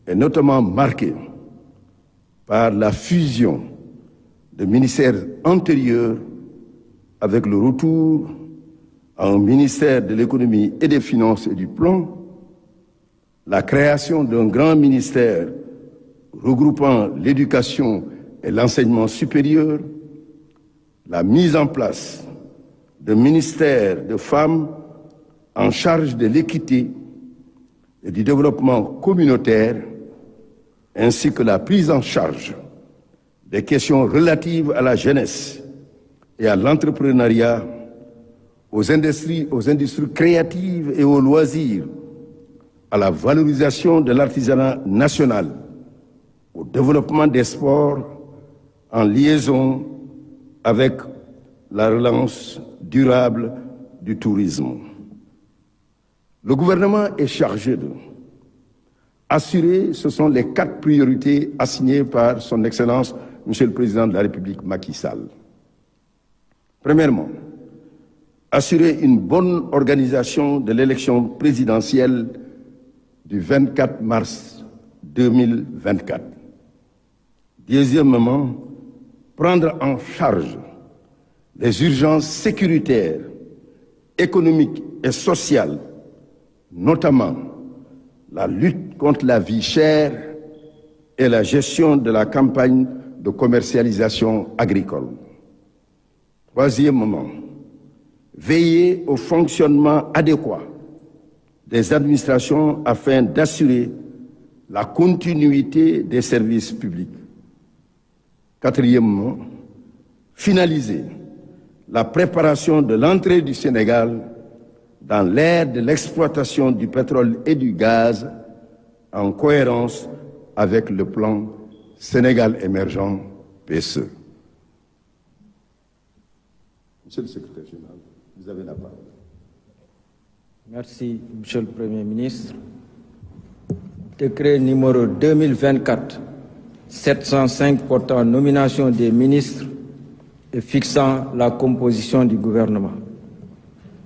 est notamment marquée par la fusion de ministères antérieurs avec le retour à un ministère de l'économie et des finances et du plan, la création d'un grand ministère regroupant l'éducation et l'enseignement supérieur, la mise en place de ministères de femmes en charge de l'équité et du développement communautaire, ainsi que la prise en charge des questions relatives à la jeunesse et à l'entrepreneuriat, aux industries créatives et aux loisirs, à la valorisation de l'artisanat national, au développement des sports en liaison avec la relance durable du tourisme. Le gouvernement est chargé de assurer, ce sont les 4 priorités assignées par son Excellence, Monsieur le Président de la République Macky Sall. Premièrement, assurer une bonne organisation de l'élection présidentielle du 24 mars 2024. Deuxièmement, prendre en charge les urgences sécuritaires, économiques et sociales, notamment la lutte contre la vie chère et la gestion de la campagne de commercialisation agricole. Troisièmement, veiller au fonctionnement adéquat des administrations afin d'assurer la continuité des services publics. Quatrièmement, finaliser la préparation de l'entrée du Sénégal dans l'ère de l'exploitation du pétrole et du gaz en cohérence avec le plan Sénégal émergent PSE. Monsieur le secrétaire général, vous avez la parole. Merci, Monsieur le Premier ministre. Décret numéro 2024-705 portant nomination des ministres et fixant la composition du gouvernement.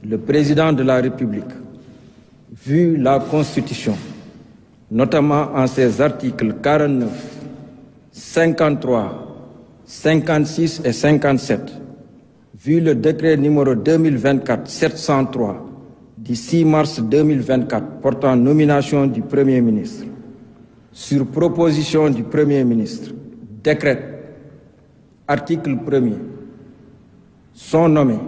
Le président de la République, vu la Constitution, notamment en ses articles 49, 53, 56 et 57, vu le décret numéro 2024-703 du 6 mars 2024 portant nomination du Premier ministre, sur proposition du Premier ministre, décrète, article 1er, sont nommés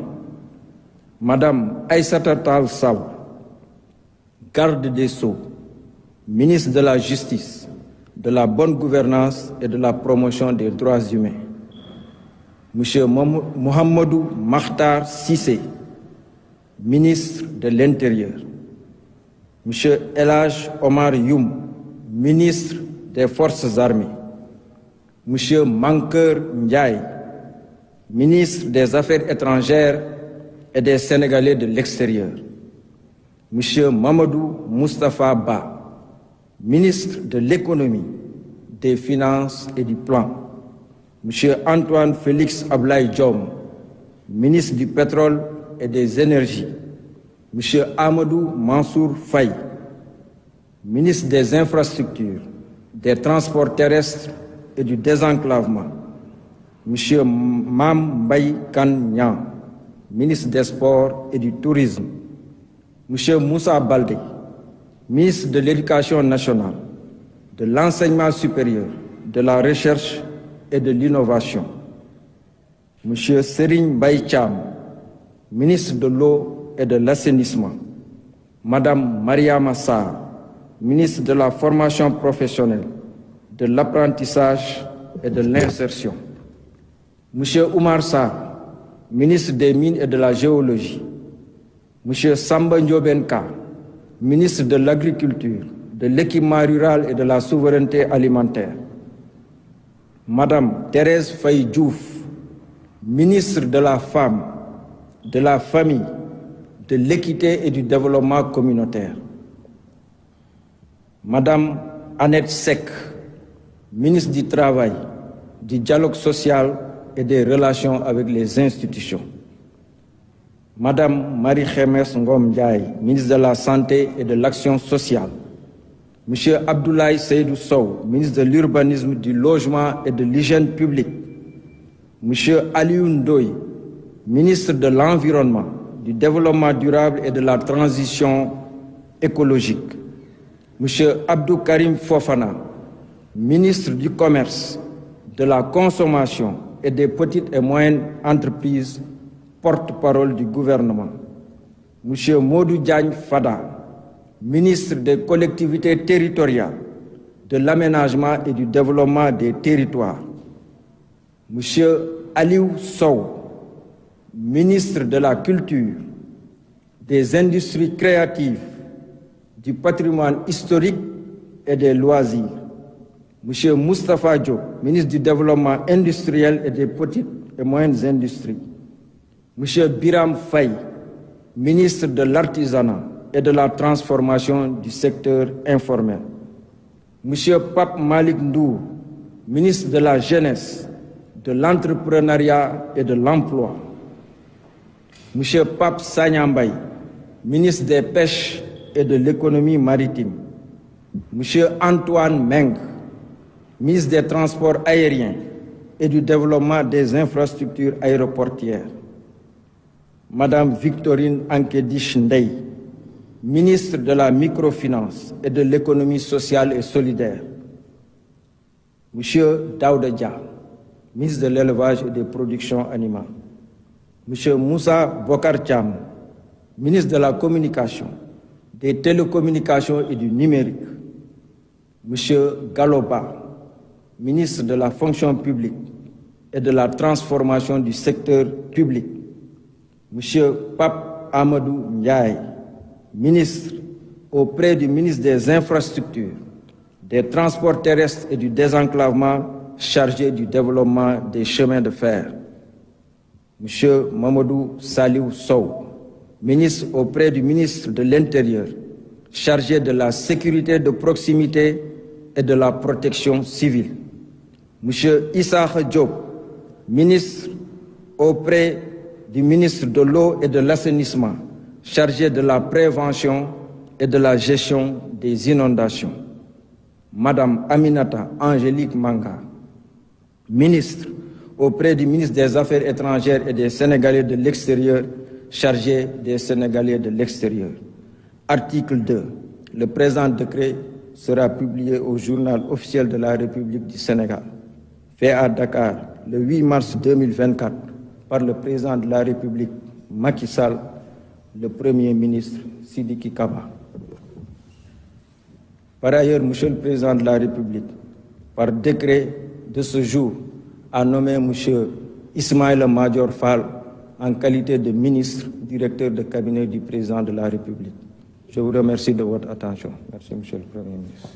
Madame Aïssata Tall Sall, garde des Sceaux, ministre de la Justice, de la bonne gouvernance et de la promotion des droits humains. Monsieur Mohamedou Makhtar Cissé, ministre de l'Intérieur. Monsieur Elhadji Omar Youm, ministre des Forces armées. Monsieur Mankeur Ndiaye, ministre des Affaires étrangères et des Sénégalais de l'extérieur. Monsieur Mamadou Moustapha Ba, ministre de l'Économie, des Finances et du Plan. Monsieur Antoine Félix Ablaye Diome, ministre du Pétrole et des Énergies. Monsieur Amadou Mansour Faye, ministre des Infrastructures, des Transports terrestres et du Désenclavement. Monsieur Mam Mbaye Kane Niang, ministre des Sports et du Tourisme. Monsieur Moussa Baldé, ministre de l'Éducation nationale, de l'Enseignement supérieur, de la Recherche et de l'Innovation. Monsieur Serigne Mbaye Thiam, ministre de l'Eau et de l'Assainissement. Madame Mariama Sarr, ministre de la Formation professionnelle, de l'Apprentissage et de l'Insertion. Monsieur Oumar Sarr, ministre des Mines et de la Géologie. Monsieur Samba Ndiobenka, ministre de l'Agriculture, de l'Équipement rural et de la Souveraineté alimentaire. Madame Thérèse Faye Diouf, ministre de la Femme, de la Famille, de l'Équité et du Développement communautaire. Madame Annette Seck, ministre du Travail, du Dialogue social et des relations avec les institutions. Madame Marie-Khemesse Ngom Ndiaye, ministre de la Santé et de l'Action sociale. M. Abdoulaye Seydou Sow, ministre de l'Urbanisme, du Logement et de l'Hygiène publique, M. Aliou Ndoye, ministre de l'Environnement, du Développement durable et de la Transition écologique, M. Abdou Karim Fofana, ministre du Commerce, de la Consommation et des petites et moyennes entreprises, porte-parole du gouvernement, M. Modou Diagne Fada, ministre des collectivités territoriales, de l'aménagement et du développement des territoires, M. Aliou Sow, ministre de la Culture, des Industries créatives, du patrimoine historique et des loisirs, M. Moustapha Diop, ministre du Développement industriel et des petites et moyennes industries, M. Biram Faye, ministre de l'Artisanat et de la Transformation du secteur informel, M. Pape Malik Ndour, ministre de la Jeunesse, de l'Entrepreneuriat et de l'Emploi, M. Pape Sagna Mbaye, ministre des Pêches et de l'Économie maritime, M. Antoine Meng, ministre des Transports aériens et du Développement des infrastructures aéroportuaires, Madame Victorine Ankédiche Ndeye, ministre de la Microfinance et de l'Économie sociale et solidaire, M. Daouda Dia, ministre de l'Élevage et des Productions animales, M. Moussa Bokar Thiam, ministre de la Communication, des Télécommunications et du Numérique, M. Galoba, ministre de la Fonction publique et de la Transformation du secteur public, M. Pape Amadou Ndiaye, ministre auprès du ministre des Infrastructures, des Transports terrestres et du Désenclavement chargé du développement des chemins de fer, M. Mamadou Saliou Sow, ministre auprès du ministre de l'Intérieur, chargé de la sécurité de proximité et de la protection civile, M. Issakha Diop, ministre auprès du ministre de l'Eau et de l'Assainissement, chargé de la prévention et de la gestion des inondations, Madame Aminata Angélique Manga, ministre auprès du ministre des Affaires étrangères et des Sénégalais de l'extérieur, chargé des Sénégalais de l'extérieur. Article 2. Le présent décret sera publié au journal officiel de la République du Sénégal, fait à Dakar le 8 mars 2024 par le président de la République Macky Sall, le Premier ministre Sidiki Kaba. Par ailleurs, Monsieur le Président de la République, par décret de ce jour, a nommé M. Ismaïla Madior Fall en qualité de ministre, directeur de cabinet du Président de la République. Je vous remercie de votre attention. Merci, Monsieur le Premier ministre.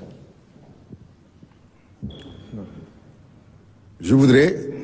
Je voudrais